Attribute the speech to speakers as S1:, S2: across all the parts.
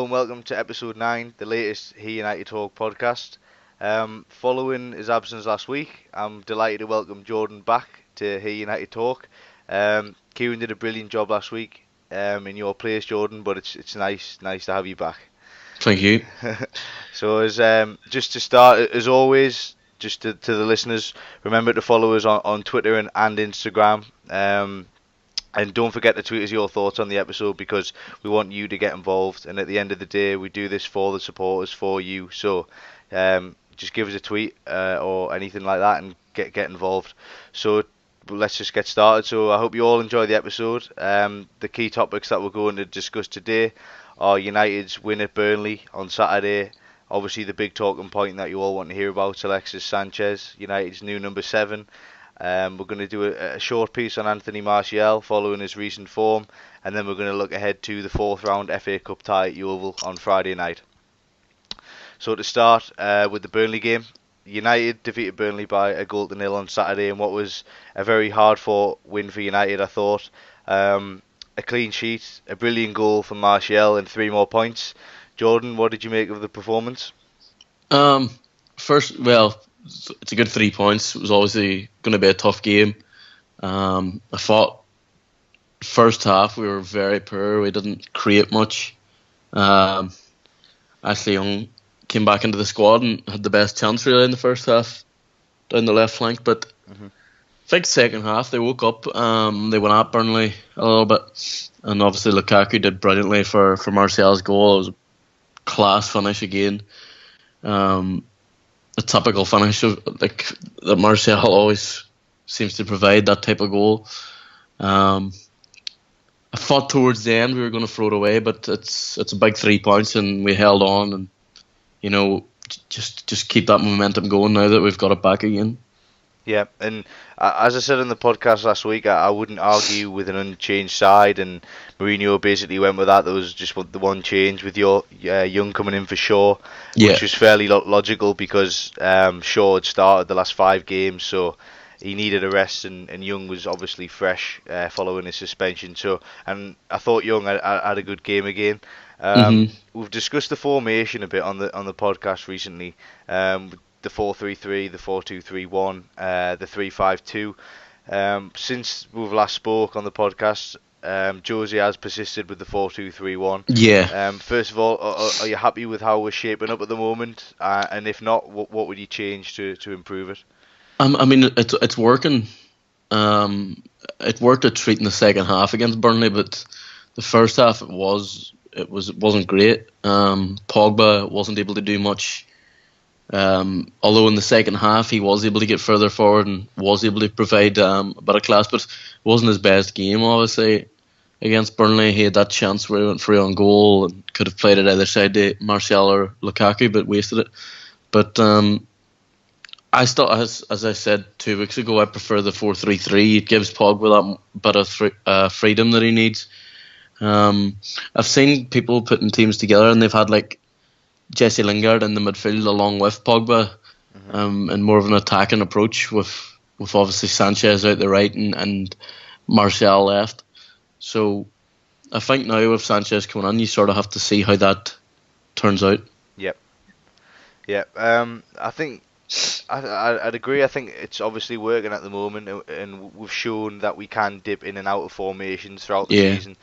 S1: and welcome to episode 9, the latest He United Talk podcast. Following his absence last week, I'm delighted to welcome Jordan back to He United Talk. Kieran did a brilliant job last week in your place, Jordan, but it's nice to have you back.
S2: Thank you.
S1: So just to start, as always, just to the listeners, remember to follow us on Twitter and Instagram. And don't forget to tweet us your thoughts on the episode because we want you to get involved. And at the end of the day, we do this for the supporters, for you. So just give us a tweet or anything like that and get involved. So let's just get started. So I hope you all enjoy the episode. The key topics that we're going to discuss today are United's win at Burnley on Saturday. Obviously, the big talking point that you all want to hear about, Alexis Sanchez, United's new number 7. We're going to do a short piece on Anthony Martial following his recent form, and then we're going to look ahead to the 4th round FA Cup tie at Yeovil on Friday night. So to start with the Burnley game, United defeated Burnley by a 1-0 on Saturday in what was a very hard-fought win for United, I thought. A clean sheet, a brilliant goal from Martial and 3 more points. Jordan, what did you make of the performance?
S2: It's a good 3 points. It was obviously going to be a tough game. I thought first half we were very poor. We didn't create much. Ashley Young came back into the squad and had the best chance really in the first half down the left flank. But I think second half they woke up. They went at Burnley a little bit. And obviously Lukaku did brilliantly for Martial's goal. It was a class finish again. A typical finish like that Martial always seems to provide, that type of goal. I thought towards the end we were going to throw it away, but it's a big 3 points and we held on and just keep that momentum going now that we've got it back again.
S1: Yeah, and as I said in the podcast last week, I wouldn't argue with an unchanged side, and Mourinho basically went with that. There was just the one change with your Young coming in for Shaw, which was fairly logical because Shaw had started the last 5 games, so he needed a rest, and Young was obviously fresh following his suspension. So, and I thought Young had a good game again. We've discussed the formation a bit on the podcast recently. The 4-3-3, the 4-2-3-1, the 3-5-2. Since we've last spoke on the podcast, Josie has persisted with the 4-2-3-1.
S2: Yeah.
S1: First of all, are you happy with how we're shaping up at the moment? And if not, what would you change to improve it?
S2: I mean, it's working. It worked a treat in the second half against Burnley, but the first half it wasn't great. Pogba wasn't able to do much. Although in the second half he was able to get further forward and was able to provide a bit of class, but it wasn't his best game obviously against Burnley. He had that chance where he went free on goal and could have played it either side to Martial or Lukaku, but wasted it. But I still, as I said 2 weeks ago, I prefer the 4-3-3. It gives Pogba that bit of freedom that he needs. I've seen people putting teams together and they've had like Jesse Lingard in the midfield along with Pogba, and more of an attacking approach with obviously Sanchez out the right and Martial left. So I think now with Sanchez coming on, you sort of have to see how that turns out.
S1: Yep. I think I'd agree. I think it's obviously working at the moment, and we've shown that we can dip in and out of formations throughout the season.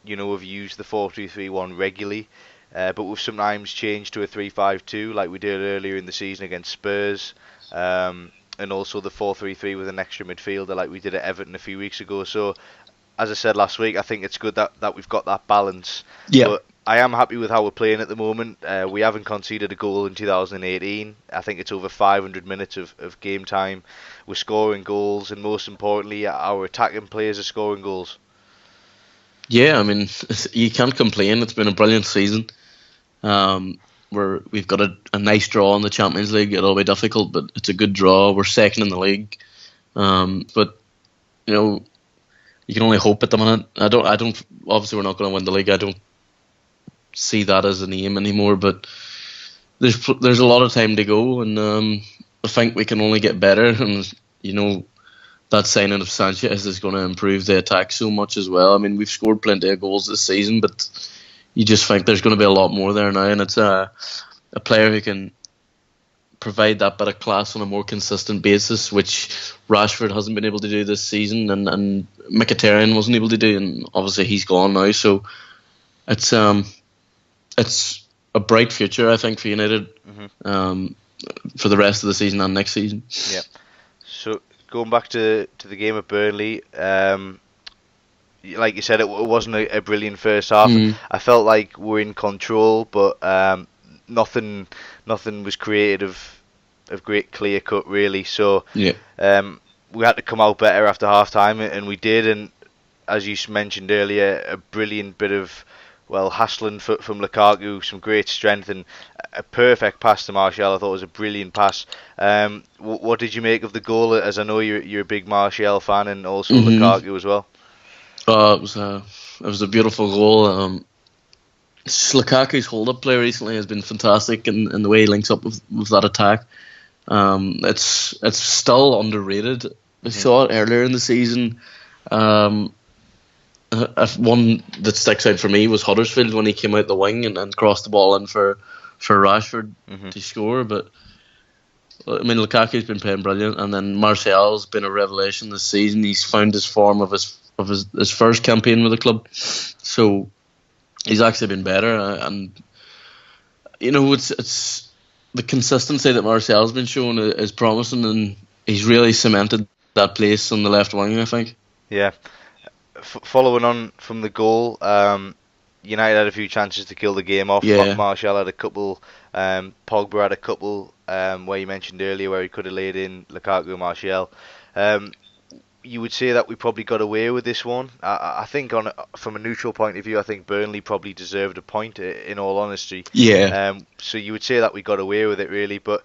S1: We've used the 4-2-3-1 regularly. But we've sometimes changed to a 3-5-2 like we did earlier in the season against Spurs, and also the 4-3-3 with an extra midfielder like we did at Everton a few weeks ago. So, as I said last week, I think it's good that we've got that balance.
S2: Yeah.
S1: But I am happy with how we're playing at the moment. We haven't conceded a goal in 2018. I think it's over 500 minutes of game time. We're scoring goals, and most importantly, our attacking players are scoring goals.
S2: Yeah, I mean, you can't complain. It's been a brilliant season. We've got a nice draw in the Champions League. It'll be difficult, but it's a good draw. We're second in the league, but you can only hope at the minute. I don't. Obviously, we're not going to win the league. I don't see that as an aim anymore. But there's a lot of time to go, and I think we can only get better. And that signing of Sanchez is going to improve the attack so much as well. I mean, we've scored plenty of goals this season, but you just think there's going to be a lot more there now, and it's a player who can provide that bit of class on a more consistent basis, which Rashford hasn't been able to do this season, and Mkhitaryan wasn't able to do, and obviously he's gone now. So it's a bright future, I think, for United for the rest of the season and next season.
S1: Yeah. So going back to the game at Burnley, like you said, it wasn't a brilliant first half. I felt like we're in control, but nothing was created of great clear cut really. So we had to come out better after half time, and we did. And as you mentioned earlier, a brilliant bit of hassling from Lukaku, some great strength, and a perfect pass to Martial. I thought it was a brilliant pass. What did you make of the goal? As I know you're a big Martial fan, and also Lukaku as well.
S2: It was a beautiful goal. Lukaku's hold-up play recently has been fantastic, in the way he links up with that attack. It's still underrated. We saw it earlier in the season. One that sticks out for me was Huddersfield when he came out the wing and crossed the ball in for Rashford to score. But I mean, Lukaku's been playing brilliant, and then Martial's been a revelation this season. He's found his form of his first campaign with the club, so he's actually been better. And you know, it's the consistency that Martial's been showing is promising, and he's really cemented that place on the left wing, I think.
S1: Yeah. Following on from the goal, United had a few chances to kill the game off.
S2: Yeah.
S1: Martial had a couple, Pogba had a couple, where you mentioned earlier where he could have laid in Lukaku, Martial. You would say that we probably got away with this one. I think from a neutral point of view, I think Burnley probably deserved a point, in all honesty.
S2: Yeah.
S1: So you would say that we got away with it really, but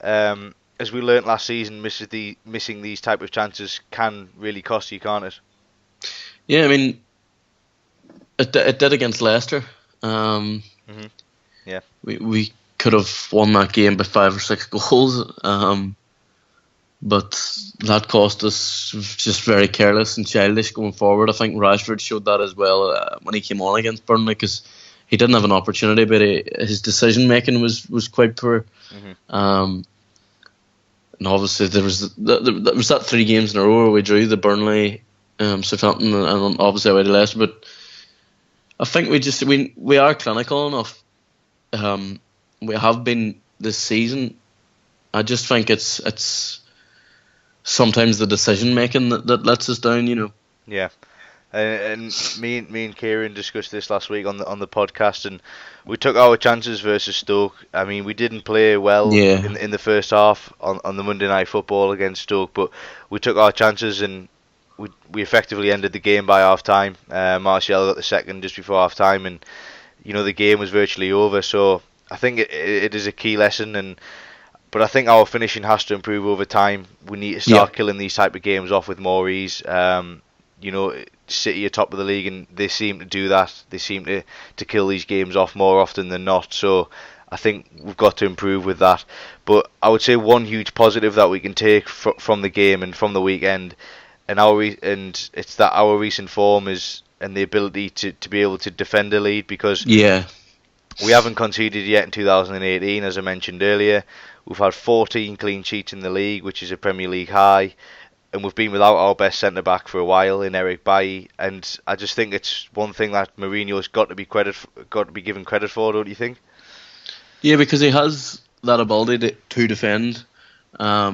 S1: as we learnt last season, missing these type of chances can really cost you, can't it?
S2: Yeah, I mean, it did against Leicester.
S1: Yeah.
S2: We could have won that game by 5 or 6 goals. But that cost us just very careless and childish going forward. I think Rashford showed that as well when he came on against Burnley, because he didn't have an opportunity, but his decision making was quite poor. And obviously there was that 3 games in a row where we drew, the Burnley, Southampton, and obviously away to Leicester. But I think we are clinical enough. We have been this season. I just think it's sometimes the decision making that lets us down, you know.
S1: Yeah, and me and Kieran discussed this last week on the podcast, and we took our chances versus Stoke. I mean, we didn't play well in the first half on the Monday Night Football against Stoke, but we took our chances and we effectively ended the game by half time. Martial got the second just before half time, and you know the game was virtually over. So I think it is a key lesson, but I think our finishing has to improve over time. We need to start killing these type of games off with more ease. You know, City are top of the league, and they seem to do that. They seem to kill these games off more often than not. So I think we've got to improve with that. But I would say one huge positive that we can take from the game and from the weekend, and it's that our recent form and the ability to be able to defend a lead, because we haven't conceded yet in 2018, as I mentioned earlier. We've had 14 clean sheets in the league, which is a Premier League high, and we've been without our best centre back for a while in Eric Bailly. And I just think it's one thing that Mourinho's got to be given credit for, don't you think?
S2: Yeah, because he has that ability to defend. I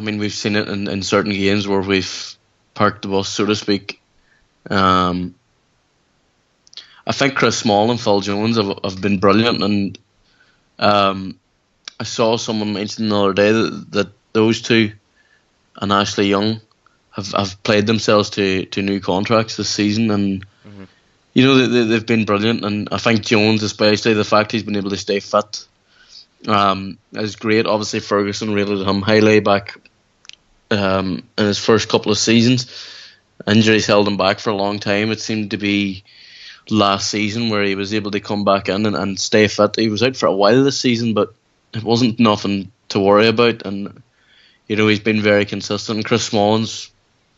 S2: mean, we've seen it in certain games where we've parked the bus, so to speak. I think Chris Small and Phil Jones have been brilliant, and I saw someone mention the other day that those two and Ashley Young have played themselves to new contracts this season, and you know they've been brilliant. And I think Jones, especially the fact he's been able to stay fit, is great. Obviously Ferguson rated him highly back in his first couple of seasons. Injuries held him back for a long time. It seemed to be last season where he was able to come back in and stay fit. He was out for a while this season, but it wasn't nothing to worry about, and you know he's been very consistent. Chris Smalling's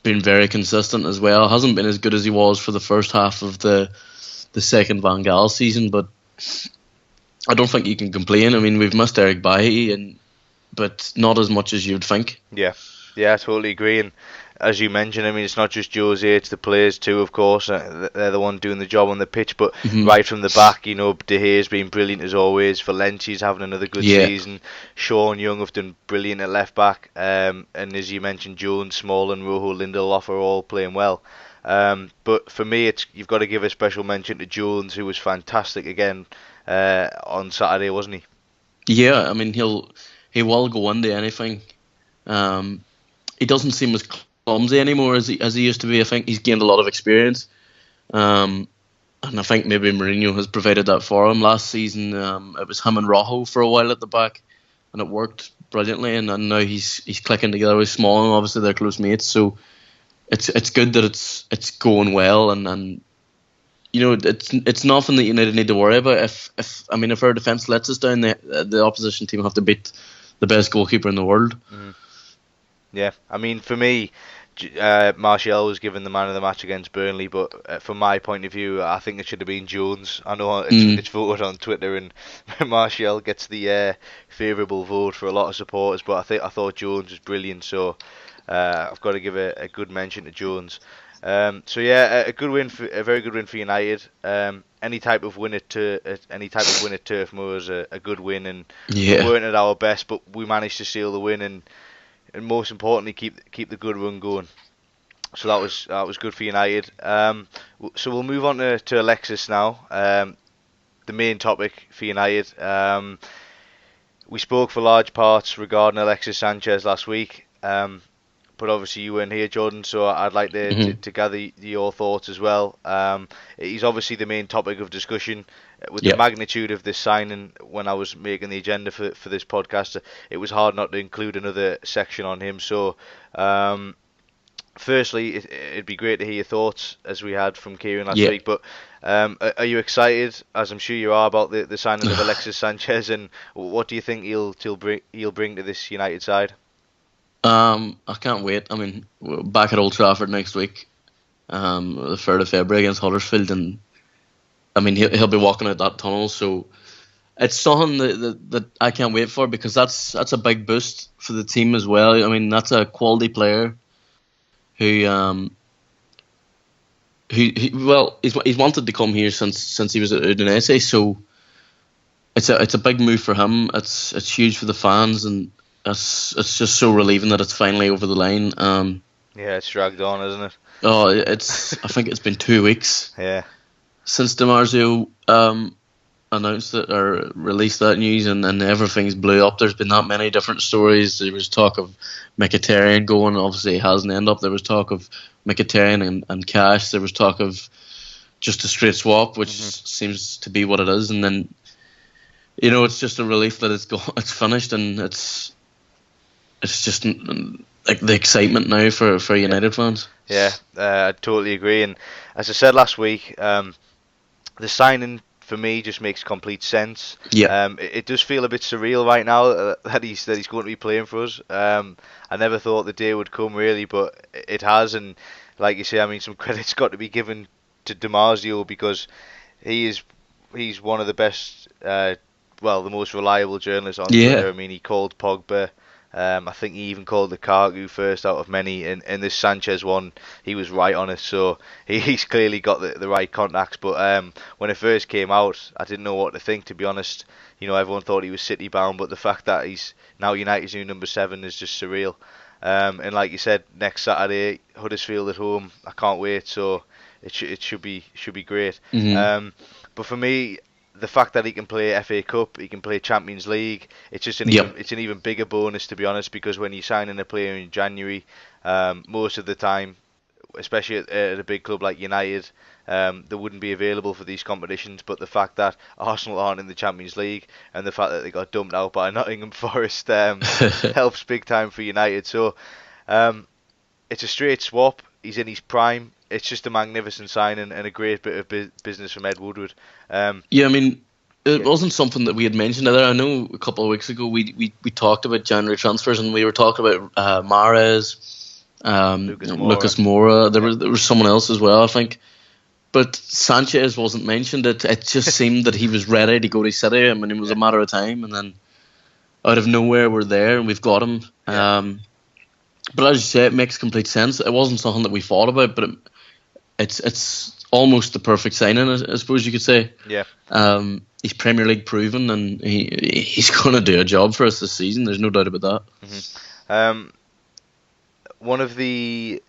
S2: been very consistent as well. Hasn't been as good as he was for the first half of the the second Van Gaal season, but I don't think you can complain. I mean, we've missed Eric Bailly, but not as much as you'd think.
S1: Yeah, I totally agree. And as you mentioned, I mean, it's not just Jose, it's the players too, of course. They're the one doing the job on the pitch, but right from the back, De Gea's been brilliant as always. Valencia's having another good season. Sean Young have done brilliant at left back. And as you mentioned, Jones, Small and Rojo Lindelof are all playing well. But for me, you've got to give a special mention to Jones, who was fantastic again on Saturday, wasn't he?
S2: Yeah, I mean, he will go into anything. He doesn't seem as clumsy anymore as he used to be. I think he's gained a lot of experience, and I think maybe Mourinho has provided that for him. Last season, it was him and Rojo for a while at the back, and it worked brilliantly. And now he's clicking together with Small, and obviously they're close mates. So it's good that it's going well, and it's nothing that United need to worry about. If our defence lets us down, the opposition team will have to beat the best goalkeeper in the world.
S1: Yeah, I mean, for me, Martial was given the man of the match against Burnley, but from my point of view, I think it should have been Jones. I know it's voted on Twitter, and Martial gets the favourable vote for a lot of supporters, but I thought Jones was brilliant, so I've got to give a good mention to Jones. So yeah, a very good win for United. Any type of win at Turf Moor is a good win, and we weren't at our best, but we managed to seal the win and most importantly keep the good run going. So that was good for United. So we'll move on to Alexis now. The main topic for United. We spoke for large parts regarding Alexis Sanchez last week. But obviously you weren't here, Jordan, so I'd like to gather your thoughts as well. He's obviously the main topic of discussion. With the magnitude of this signing, when I was making the agenda for this podcast, it was hard not to include another section on him. So, firstly, it'd be great to hear your thoughts, as we had from Kieran last week. But are you excited, as I'm sure you are, about the signing of Alexis Sanchez, and what do you think he'll bring to this United side?
S2: I can't wait. I mean, we're back at Old Trafford next week, the 3rd of February against Huddersfield, and I mean he'll be walking out that tunnel. So it's something that I can't wait for, because that's a big boost for the team as well. I mean, that's a quality player who he's wanted to come here since he was at Udinese. So it's a big move for him. It's huge for the fans, and it's just so relieving that it's finally over the line.
S1: Yeah, it's dragged on, isn't it?
S2: Oh, I think it's been 2 weeks.
S1: Yeah.
S2: Since DiMarzio announced it or released that news, and everything's blew up. There's been that many different stories. There was talk of Mkhitaryan going. Obviously, it hasn't ended up. There was talk of Mkhitaryan and Cash. There was talk of just a straight swap, which seems to be what it is. And then, it's just a relief that it's finished, and it's just like the excitement now for United fans.
S1: Yeah, I totally agree. And as I said last week, the signing for me just makes complete sense.
S2: Yeah.
S1: It does feel a bit surreal right now that he's going to be playing for us. I never thought the day would come, really, but it has. And like you say, I mean, some credit's got to be given to DiMarzio, because he's one of the best, the most reliable journalists on Twitter. I mean, he called Pogba. I think he even called Lukaku first out of many, and this Sanchez one, he was right on it. So he's clearly got the right contacts. But when it first came out, I didn't know what to think, to be honest. Everyone thought he was City bound, but the fact that he's now United's new number 7 is just surreal. And like you said, next Saturday, Huddersfield at home. I can't wait. So it should be great. But for me, the fact that he can play FA Cup, he can play Champions League, it's just an even bigger bonus, to be honest, because when you sign in a player in January, most of the time, especially at a big club like United, they wouldn't be available for these competitions. But the fact that Arsenal aren't in the Champions League, and the fact that they got dumped out by Nottingham Forest helps big time for United. So it's a straight swap. He's in his prime. It's just a magnificent signing and a great bit of business from Ed Woodward.
S2: I mean, it wasn't something that we had mentioned either. I know a couple of weeks ago we talked about January transfers, and we were talking about Mahrez, Lucas Moura. There was someone else as well, I think. but Sanchez wasn't mentioned. It just seemed that he was ready to go to City. I mean, it was a matter of time, and then out of nowhere we're there and we've got him.
S1: Yeah.
S2: But as you say, it makes complete sense. It wasn't something that we thought about, but it's almost the perfect signing, I suppose you could say.
S1: Yeah.
S2: He's Premier League proven, and he's going to do a job for us this season. There's no doubt about that.
S1: Mm-hmm. One of the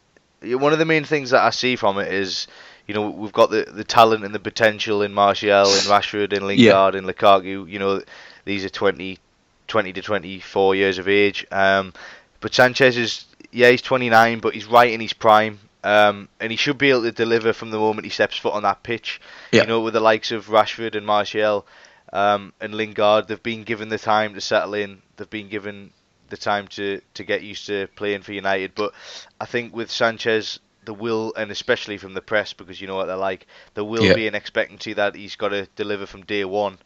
S1: main things that I see from it is, we've got the talent and the potential in Martial, in Rashford, in Lingard, in Lukaku. These are 20 to 24 years of age. But Sanchez he's 29, but he's right in his prime. And he should be able to deliver from the moment he steps foot on that pitch.
S2: Yeah.
S1: With the likes of Rashford and Martial and Lingard, they've been given the time to settle in. They've been given the time to get used to playing for United. But I think with Sanchez, there will, and especially from the press, because you know what they're like, there will be an expectancy that he's got to deliver from day one.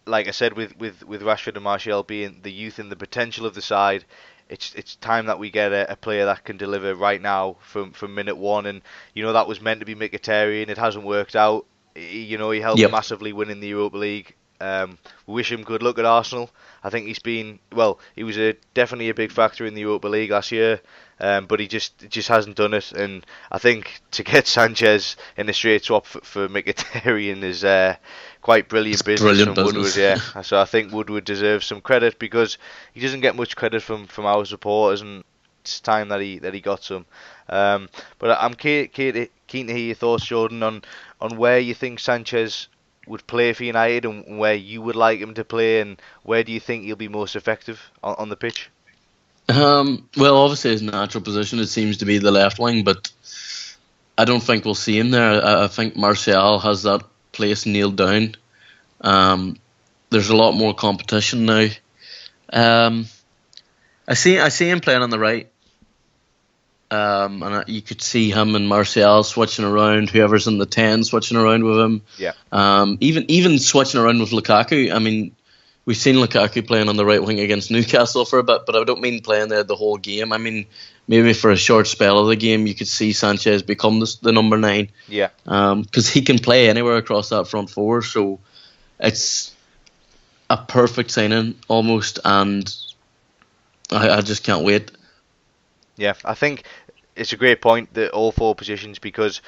S1: Like I said, with Rashford and Martial being the youth and the potential of the side, it's time that we get a player that can deliver right now from minute one. And that was meant to be Mkhitaryan. It hasn't worked out. He helped massively winning the Europa League. We wish him good luck at Arsenal. I think he was definitely a big factor in the Europa League last year, but he just hasn't done it. And I think to get Sanchez in a straight swap for Mkhitaryan is quite brilliant business from Woodward. Yeah, so I think Woodward deserves some credit because he doesn't get much credit from our supporters, and it's time that he got some. But I'm keen to hear your thoughts, Jordan, on where you think Sanchez would play for United and where you would like him to play, and where do you think he'll be most effective on the pitch?
S2: Well, obviously his natural position it seems to be the left wing, but I don't think we'll see him there. I think Martial has that place nailed down. There's a lot more competition now. I see him playing on the right. And you could see him and Martial switching around, whoever's in the 10 switching around with him.
S1: Yeah.
S2: Even switching around with Lukaku. I mean, we've seen Lukaku playing on the right wing against Newcastle for a bit, but I don't mean playing there the whole game. I mean, maybe for a short spell of the game, you could see Sanchez become the number 9.
S1: Yeah.
S2: Because he can play anywhere across that front four, so it's a perfect signing almost, and I just can't wait.
S1: Yeah, I think it's a great point that all 4 positions, because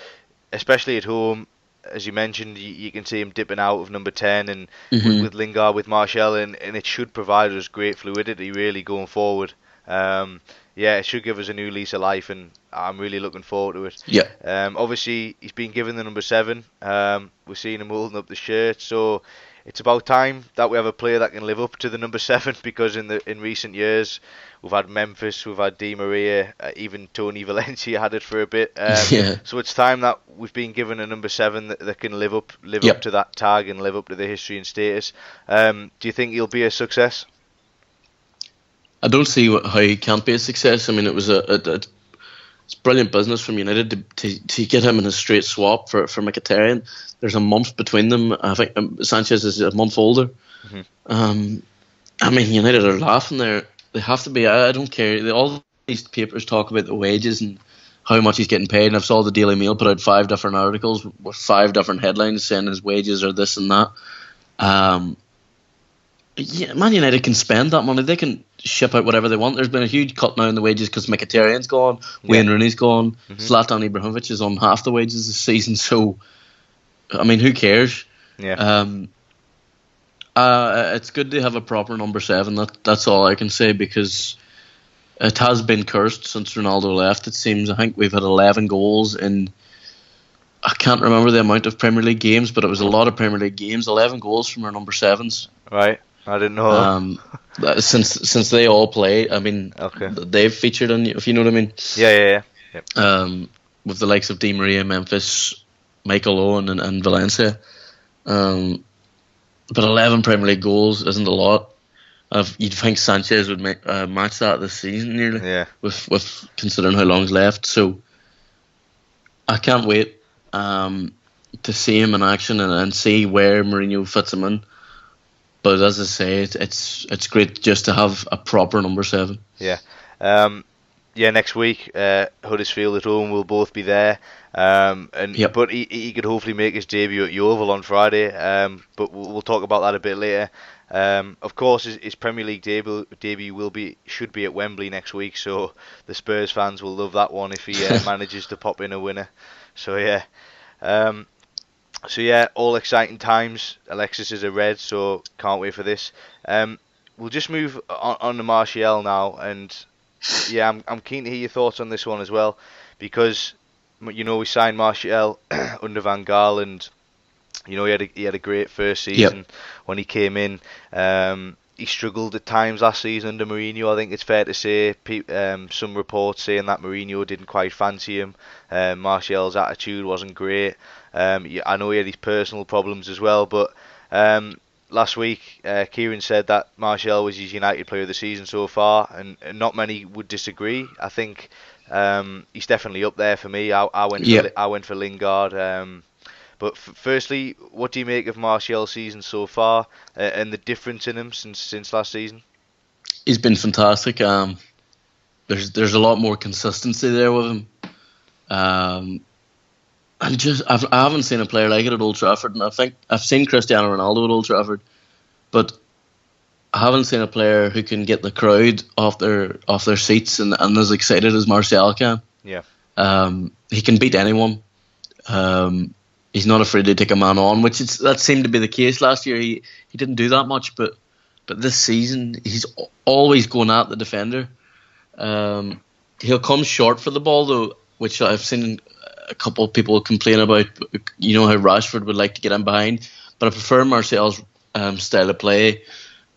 S1: especially at home, as you mentioned, you can see him dipping out of number 10 and with Lingard, with Martial, and it should provide us great fluidity really going forward. It should give us a new lease of life, and I'm really looking forward to it.
S2: Yeah.
S1: Obviously, he's been given the number 7. We're seeing him holding up the shirt, so it's about time that we have a player that can live up to the number 7, because in recent years we've had Memphis, we've had Di Maria, even Tony Valencia had it for a bit. So it's time that we've been given a number 7 that can live up to that tag and live up to the history and status. Do you think he'll be a success?
S2: I don't see how he can't be a success. I mean, it was it's brilliant business from United to get him in a straight swap for Mkhitaryan. There's a month between them. I think Sanchez is a month older. Mm-hmm. I mean, United are laughing there. They have to be. I don't care. All these papers talk about the wages and how much he's getting paid. And I saw the Daily Mail put out 5 different articles with 5 different headlines saying his wages are this and that. Man United can spend that money. They can ship out whatever they want. There's been a huge cut now in the wages because Mkhitaryan's gone, Wayne Rooney's gone, Zlatan Ibrahimovic is on half the wages this season. So, I mean, who cares?
S1: Yeah.
S2: It's good to have a proper number 7. That's all I can say, because it has been cursed since Ronaldo left. It seems. I think we've had 11 goals in. I can't remember the amount of Premier League games, but it was a lot of Premier League games. 11 goals from our number 7s.
S1: Right. I didn't know.
S2: Since they all play, I mean, they've featured on, if you know what I mean.
S1: Yeah. Yep.
S2: With the likes of Di Maria, Memphis, Michael Owen, and Valencia. But 11 Premier League goals isn't a lot. You'd think Sanchez would match that this season nearly.
S1: Yeah.
S2: With considering how long's left, so I can't wait to see him in action and see where Mourinho fits him in. But as I say, it's great just to have a proper number 7.
S1: Yeah. yeah, next week, Huddersfield at home will both be there.
S2: Yep.
S1: But he could hopefully make his debut at Yeovil on Friday. But we'll talk about that a bit later. Of course, his Premier League debut should be at Wembley next week, so the Spurs fans will love that one if he manages to pop in a winner. So yeah, um, all exciting times. Alexis is a red, so can't wait for this. We'll just move on to Martial now, and yeah, I'm keen to hear your thoughts on this one as well, because we signed Martial under Van Gaal, and he had a great first season
S2: Yep.
S1: when he came in. He struggled at times last season under Mourinho. I think it's fair to say. Some reports saying that Mourinho didn't quite fancy him. Martial's attitude wasn't great. I know he had his personal problems as well, but last week Kieran said that Martial was his United Player of the Season so far, and not many would disagree. I think he's definitely up there for me.
S2: Yep.
S1: I went for Lingard. But firstly, what do you make of Martial's season so far, and the difference in him since last season?
S2: He's been fantastic. There's a lot more consistency there with him. I haven't seen a player like it at Old Trafford, and I think I've seen Cristiano Ronaldo at Old Trafford, but I haven't seen a player who can get the crowd off their seats and as excited as Martial can.
S1: Yeah.
S2: He can beat anyone. He's not afraid to take a man on, that seemed to be the case last year. He didn't do that much, but this season he's always going at the defender. He'll come short for the ball though, which I've seen a couple of people complain about. You know how Rashford would like to get in behind, but I prefer Martial's style of play.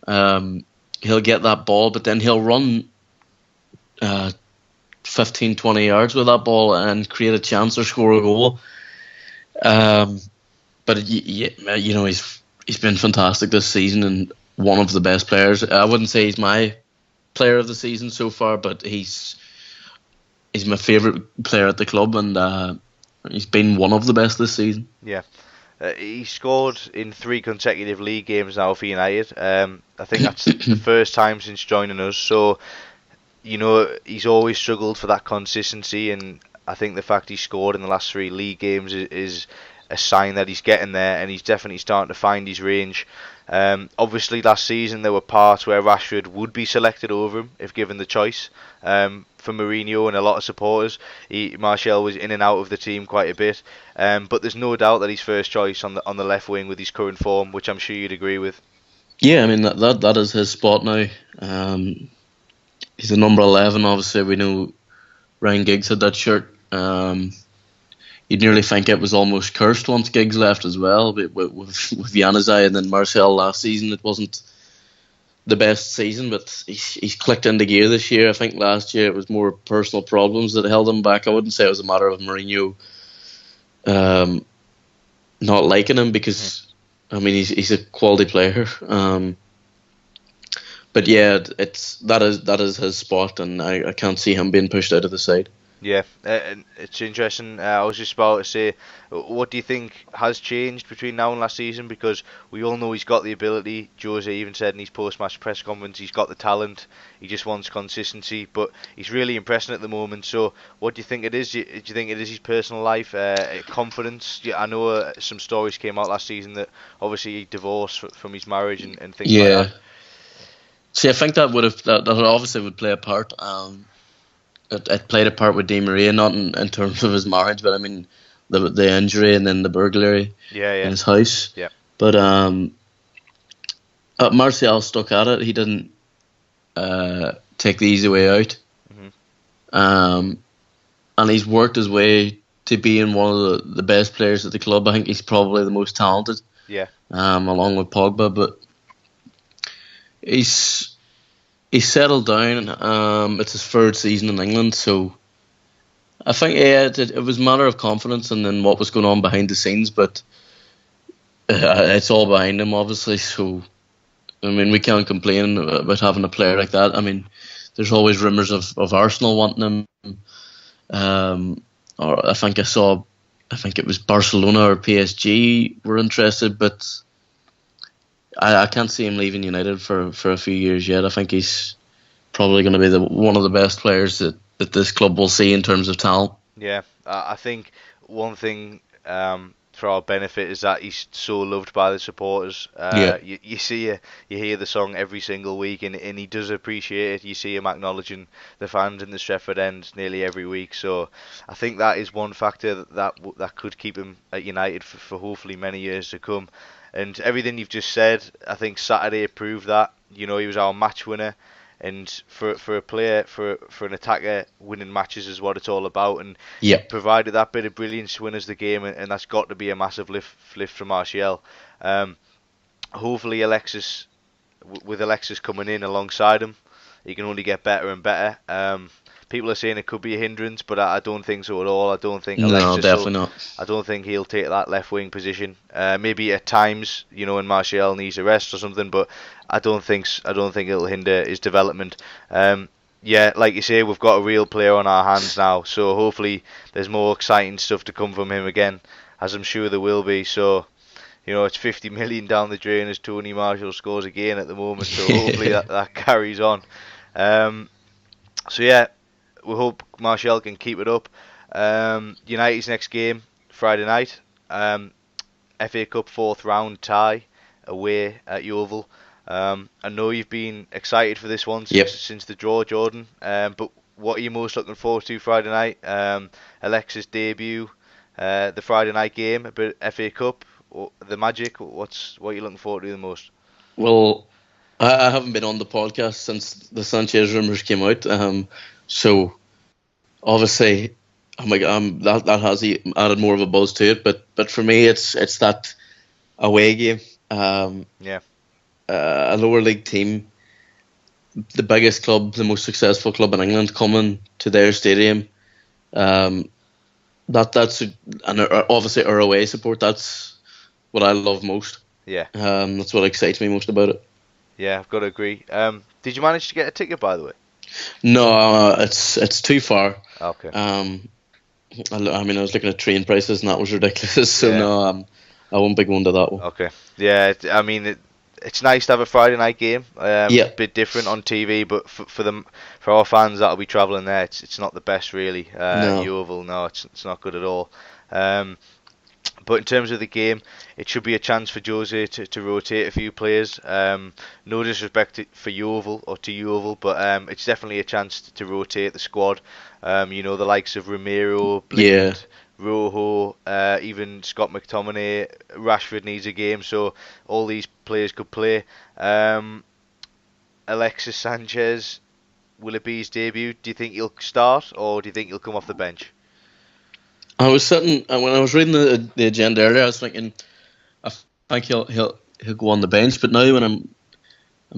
S2: He'll get that ball, but then he'll run 15, 20 yards with that ball and create a chance or score a goal. But he's been fantastic this season and one of the best players. I wouldn't say he's my player of the season so far, but he's my favourite player at the club, and he's been one of the best this season.
S1: Yeah. He scored in 3 consecutive league games now for United. I think that's the first time since joining us. So, he's always struggled for that consistency, and I think the fact he scored in the last 3 league games is a sign that he's getting there, and he's definitely starting to find his range. Obviously, last season there were parts where Rashford would be selected over him if given the choice. For Mourinho and a lot of supporters, Martial was in and out of the team quite a bit. But there's no doubt that he's first choice on the left wing with his current form, which I'm sure you'd agree with.
S2: Yeah, I mean that is his spot now. He's the number 11. Obviously, we know Ryan Giggs had that shirt. You'd nearly think it was almost cursed once Giggs left as well, with Januzaj and then Martial last season. It wasn't the best season, but he's clicked into gear this year. I think last year it was more personal problems that held him back. I wouldn't say it was a matter of Mourinho not liking him, because I mean he's a quality player. But yeah, that is his spot, and I can't see him being pushed out of the side.
S1: Yeah, and it's interesting. I was just about to say, what do you think has changed between now and last season? Because we all know he's got the ability. Jose even said in his post-match press conference he's got the talent. He just wants consistency, but he's really impressing at the moment. So, what do you think it is? Do you think it is his personal life, confidence? Yeah, I know some stories came out last season that obviously he divorced from his marriage and things like that.
S2: See, I think that obviously would play a part. It played a part with Di Maria, not in terms of his marriage, but I mean the injury and then the burglary in his house.
S1: Yeah.
S2: But Martial stuck at it. He didn't take the easy way out. And he's worked his way to being one of the best players at the club. I think he's probably the most talented.
S1: Yeah.
S2: Along with Pogba, but he's settled down. It's his 3rd season in England, so I think it was a matter of confidence and then what was going on behind the scenes. But it's all behind him, obviously. So I mean, we can't complain about having a player like that. I mean, there's always rumours of Arsenal wanting him. Or I think it was Barcelona or PSG were interested, but I can't see him leaving United for a few years yet. I think he's probably going to be one of the best players that that this club will see in terms of talent.
S1: Yeah, I think one thing for our benefit is that he's so loved by the supporters.
S2: Yeah,
S1: You see, you hear the song every single week, and he does appreciate it. You see him acknowledging the fans in the Stretford End nearly every week. So I think that is one factor that could keep him at United for hopefully many years to come. And everything you've just said, I think Saturday proved that. You know, he was our match winner. And for a player, for an attacker, winning matches is what it's all about. And he
S2: yeah,
S1: provided that bit of brilliance to win us the game, and that's got to be a massive lift for Martial. Um, Hopefully, with Alexis coming in alongside him, he can only get better and better. People are saying it could be a hindrance, but I don't think so at all. I don't think
S2: no,
S1: Alexis
S2: definitely
S1: will.
S2: not.
S1: I don't think he'll take that left wing position. Maybe at times, you know, when Martial needs a rest or something, but I don't think it'll hinder his development. Yeah, like you say, we've got a real player on our hands now, so hopefully there's more exciting stuff to come from him again, as I'm sure there will be. So, you know, it's 50 million down the drain as Tony Marshall scores again at the moment, so hopefully that carries on. Um, so yeah, we hope Martial can keep it up. United's next game, Friday night. FA Cup fourth round tie away at Yeovil. I know you've been excited for this one
S2: Yep.
S1: since the draw, Jordan. But what are you most looking forward to Friday night? Alexis' debut, the Friday night game, a bit FA Cup, or the Magic. What are you looking forward to the most?
S2: Well, I haven't been on the podcast since the Sanchez rumours came out. So obviously, oh my God, that has added more of a buzz to it. But for me, it's that away game.
S1: Yeah,
S2: A lower league team, the biggest club, the most successful club in England, coming to their stadium. And obviously our away support. That's what I love most.
S1: yeah,
S2: That's what excites me most about it.
S1: yeah. I've got to agree. Did you manage to get a ticket, by the way?
S2: No, it's too far.
S1: Okay.
S2: I mean, I was looking at train prices and that was ridiculous. So
S1: Yeah.
S2: no, I won't be going to that one.
S1: Okay. Yeah. I mean, it's nice to have a Friday night game.
S2: Yeah.
S1: Bit different on TV, but for our fans that'll be travelling there, it's not the best really.
S2: No.
S1: Yeovil, no, it's not good at all. But in terms of the game, it should be a chance for Jose to rotate a few players. No disrespect for Yeovil or to Yeovil, but it's definitely a chance to rotate the squad. You know, the likes of Romero, Blind,
S2: Yeah.
S1: Rojo, even Scott McTominay, Rashford needs a game, so all these players could play. Alexis Sanchez, will it be his debut? Do you think he'll start, or do you think he'll come off the bench?
S2: I was sitting when I was reading the agenda earlier. I was thinking, I think he'll go on the bench. But now when I'm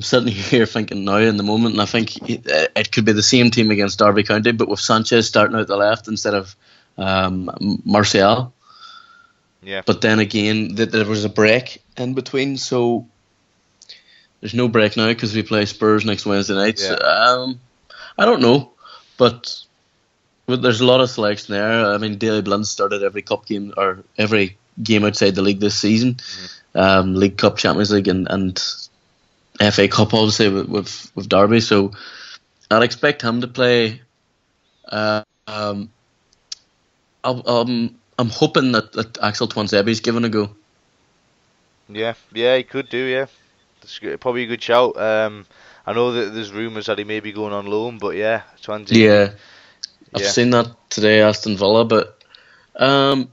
S2: sitting here thinking now in the moment, and I think it could be the same team against Derby County, but with Sanchez starting out the left instead of Martial.
S1: Yeah.
S2: But then again, there was a break in between, so there's no break now because we play Spurs next Wednesday night.
S1: Yeah.
S2: So, I don't know, but there's a lot of selection there. I mean, Daley Blind started every cup game or every game outside the league this season.
S1: Mm-hmm.
S2: League Cup, Champions League, and FA Cup, obviously with Derby. So I'd expect him to play. I'm hoping that Axel Tuanzebe's given a go.
S1: Yeah, he could do. Yeah, that's probably a good shout. I know that there's rumours that he may be going on loan, but yeah, Swansea.
S2: Yeah, I've
S1: Yeah.
S2: seen that today, Aston Villa, but I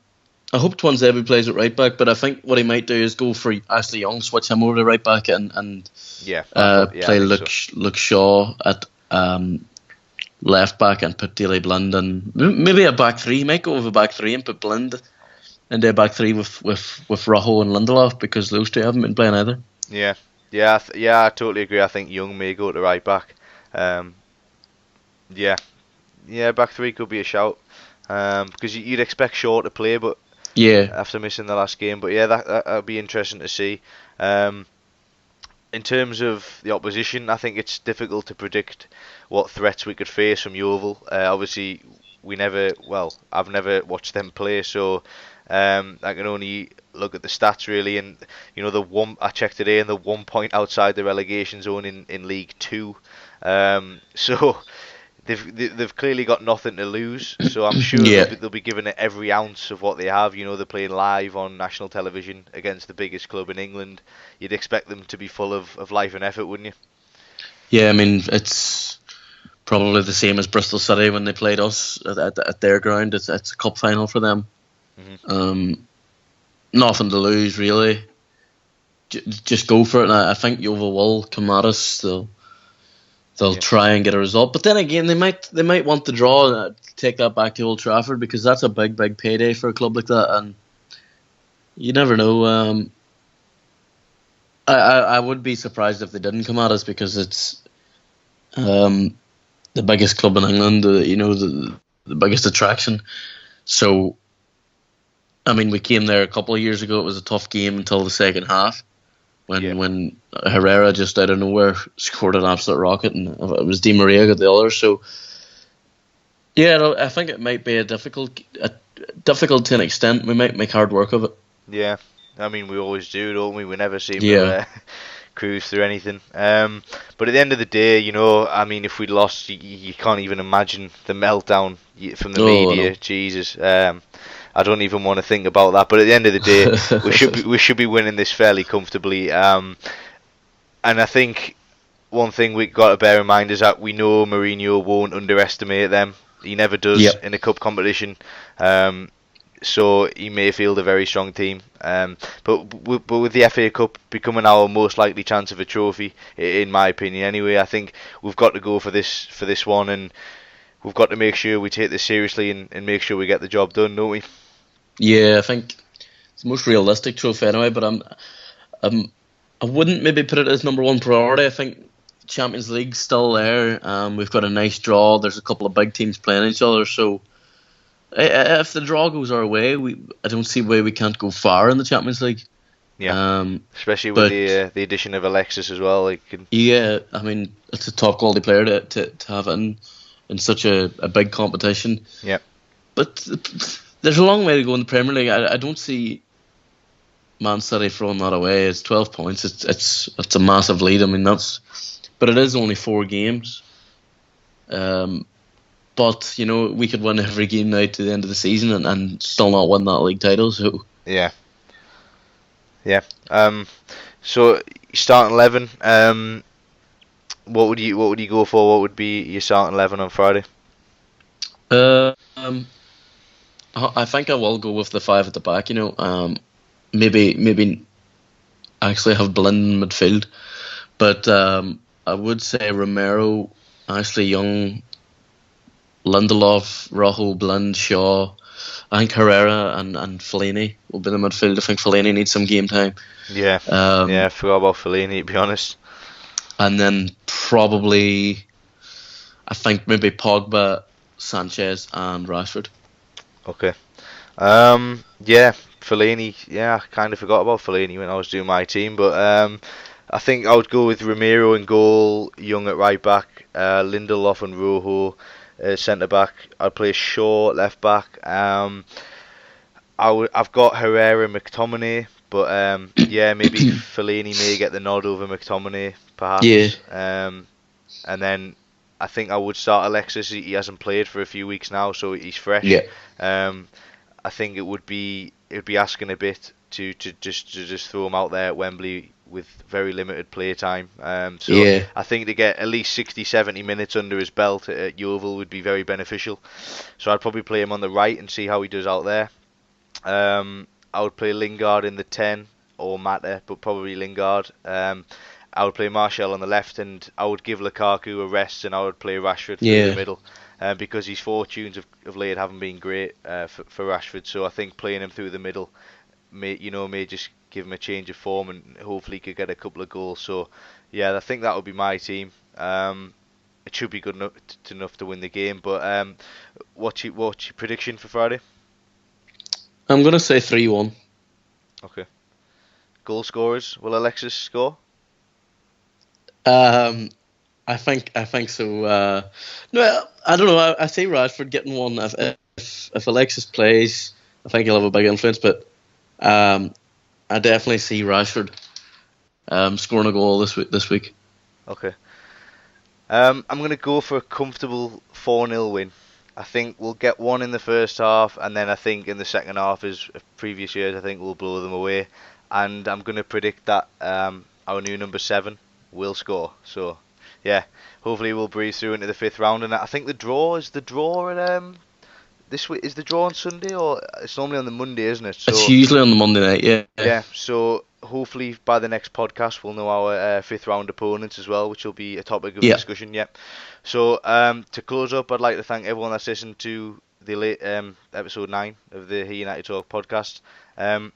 S2: hope Tuanzebe plays at right back. But I think what he might do is go for Ashley Young, switch him over to right back, and
S1: Yeah,
S2: play
S1: I
S2: Luke
S1: think so.
S2: Luke Shaw at left back and put Daley Blind and maybe a back three. He might go with a back three and put Blind into a back three with Rojo and Lindelof because those two haven't been playing either.
S1: Yeah, I totally agree. I think Young may go to right back. Yeah, back three could be a shout. Because you'd expect Shaw to play, but
S2: Yeah,
S1: after missing the last game, but yeah, that'd be interesting to see. In terms of the opposition, I think it's difficult to predict what threats we could face from Yeovil. Obviously, I've never watched them play, so I can only look at the stats really. And you know, I checked today, and the 1 point outside the relegation zone in League Two. So they've clearly got nothing to lose, so I'm sure
S2: Yeah.
S1: they'll be giving it every ounce of what they have. You know, they're playing live on national television against the biggest club in England. You'd expect them to be full of life and effort, wouldn't you?
S2: Yeah, I mean, it's probably the same as Bristol City when they played us at their ground. It's a cup final for them.
S1: Hmm.
S2: Nothing to lose, really. Just go for it. And I think Yeovil will come at us. They'll
S1: Yeah.
S2: try and get a result. But then again, they might want to draw and take that back to Old Trafford, because that's a big payday for a club like that. And you never know. I would be surprised if they didn't come at us, because it's the biggest club in England. The biggest attraction. So I mean, we came there a couple of years ago. It was a tough game until the second half, when Herrera just out of nowhere scored an absolute rocket, and it was Di Maria got the other. So yeah, I think it might be a difficult to an extent. We might make hard work of it.
S1: Yeah. I mean, we always do, don't we? We never seem
S2: Yeah.
S1: to cruise through anything. But at the end of the day, you know, I mean, if we'd lost, you can't even imagine the meltdown from the media.
S2: No.
S1: Jesus. I don't even want to think about that. But at the end of the day, we should be winning this fairly comfortably. And I think one thing we got to bear in mind is that we know Mourinho won't underestimate them. He never does
S2: Yep.
S1: in a cup competition. So he may field a very strong team. But with the FA Cup becoming our most likely chance of a trophy, in my opinion, anyway, I think we've got to go for this one, and we've got to make sure we take this seriously and make sure we get the job done, don't we?
S2: Yeah, I think it's the most realistic trophy anyway. But I wouldn't maybe put it as number one priority. I think Champions League's still there. We've got a nice draw. There's a couple of big teams playing each other. So if the draw goes our way, I don't see why we can't go far in the Champions League.
S1: Yeah, especially with the addition of Alexis as well.
S2: Yeah, I mean, it's a top quality player to have in such a big competition.
S1: Yeah.
S2: But there's a long way to go in the Premier League. I don't see Man City throwing that away. It's 12 points. It's a massive lead. I mean, but it is only 4 games. But you know, we could win every game now to the end of the season and still not win that league title. So
S1: yeah. So starting 11. What would you go for? What would be your starting 11 on Friday?
S2: I think I will go with the 5 at the back. You know, maybe actually have Blind in midfield, but I would say Romero, Ashley Young, Lindelof, Rojo, Blind, Shaw. I think Herrera and Fellaini will be in the midfield. I think Fellaini needs some game time.
S1: Yeah, I forgot about Fellaini, to be honest.
S2: And then probably, I think maybe Pogba, Sanchez, and Rashford.
S1: Okay. Yeah, Fellaini. Yeah, I kind of forgot about Fellaini when I was doing my team, but I think I would go with Romero in goal, Young at right back, Lindelof and Rojo centre back. I'd play Shaw left back. I've got Herrera and McTominay, but yeah, maybe Fellaini may get the nod over McTominay, perhaps.
S2: Yeah.
S1: And then I think I would start Alexis. He hasn't played for a few weeks now, so he's fresh.
S2: Yeah.
S1: I think it would be asking a bit to just throw him out there at Wembley with very limited play time. So
S2: Yeah.
S1: I think to get at least 60-70 minutes under his belt at Yeovil would be very beneficial. So I'd probably play him on the right and see how he does out there. I would play Lingard in the 10 or Mata, but probably Lingard. I would play Martial on the left, and I would give Lukaku a rest, and I would play Rashford through the middle, because his fortunes of late haven't been great for Rashford. So I think playing him through the middle may just give him a change of form, and hopefully he could get a couple of goals. So yeah, I think that would be my team. It should be good enough to win the game. But what's your prediction for Friday?
S2: I'm gonna say 3-1.
S1: Okay. Goal scorers? Will Alexis score?
S2: I think so. No, I don't know. I see Rashford getting one. If Alexis plays, I think he'll have a big influence. But I definitely see Rashford scoring a goal this week.
S1: Okay. I'm going to go for a comfortable 4-0 win. I think we'll get one in the first half, and then I think in the second half, as previous years, I think we'll blow them away. And I'm going to predict that our new number 7 will score. So, yeah, hopefully we'll breeze through into the fifth round. And I think the draw at this week is the draw on Sunday, or it's normally on the Monday, isn't it?
S2: It's
S1: So
S2: usually on the Monday night, yeah.
S1: yeah, so hopefully by the next podcast we'll know our fifth round opponents as well, which will be a topic of
S2: Yeah.
S1: discussion. Yeah. So to close up, I'd like to thank everyone that's listened to the late episode 9 of the He United Talk podcast. Um,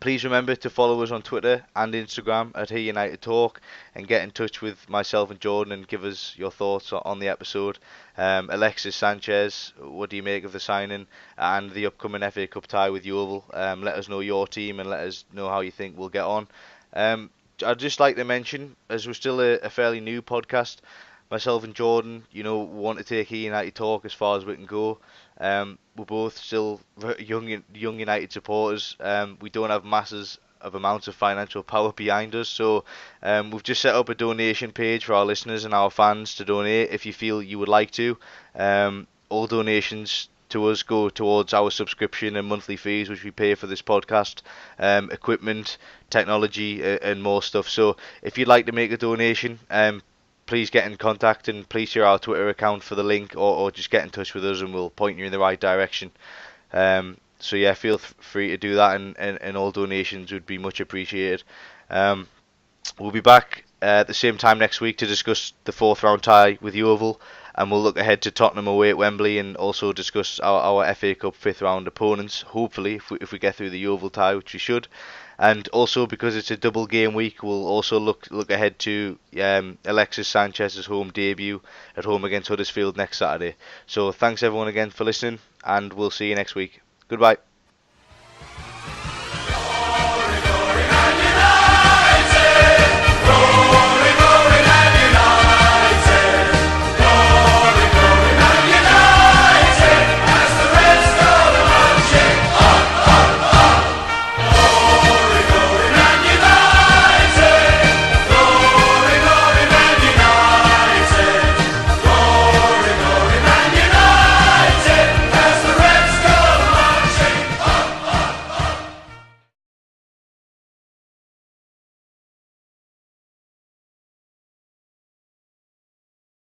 S1: Please remember to follow us on Twitter and Instagram at Here United Talk, and get in touch with myself and Jordan and give us your thoughts on the episode. Alexis Sanchez, what do you make of the signing and the upcoming FA Cup tie with Yeovil? Let us know your team and let us know how you think we'll get on. Um, I'd just like to mention, as we're still a fairly new podcast, myself and Jordan, want to take Here United Talk as far as we can go. We're both still young United supporters. We don't have masses of amounts of financial power behind us, so we've just set up a donation page for our listeners and our fans to donate if you feel you would like to. All donations to us go towards our subscription and monthly fees, which we pay for this podcast, equipment, technology, and more stuff. So if you'd like to make a donation, please get in contact and please share our Twitter account for the link, or just get in touch with us and we'll point you in the right direction. So yeah, feel free to do that, and all donations would be much appreciated. Um, we'll be back at the same time next week to discuss the fourth round tie with Yeovil, and we'll look ahead to Tottenham away at Wembley and also discuss our FA Cup fifth round opponents, hopefully, if we get through the Yeovil tie, which we should. And also, because it's a double game week, we'll also look ahead to Alexis Sanchez's home debut at home against Huddersfield next Saturday. So thanks everyone again for listening, and we'll see you next week. Goodbye.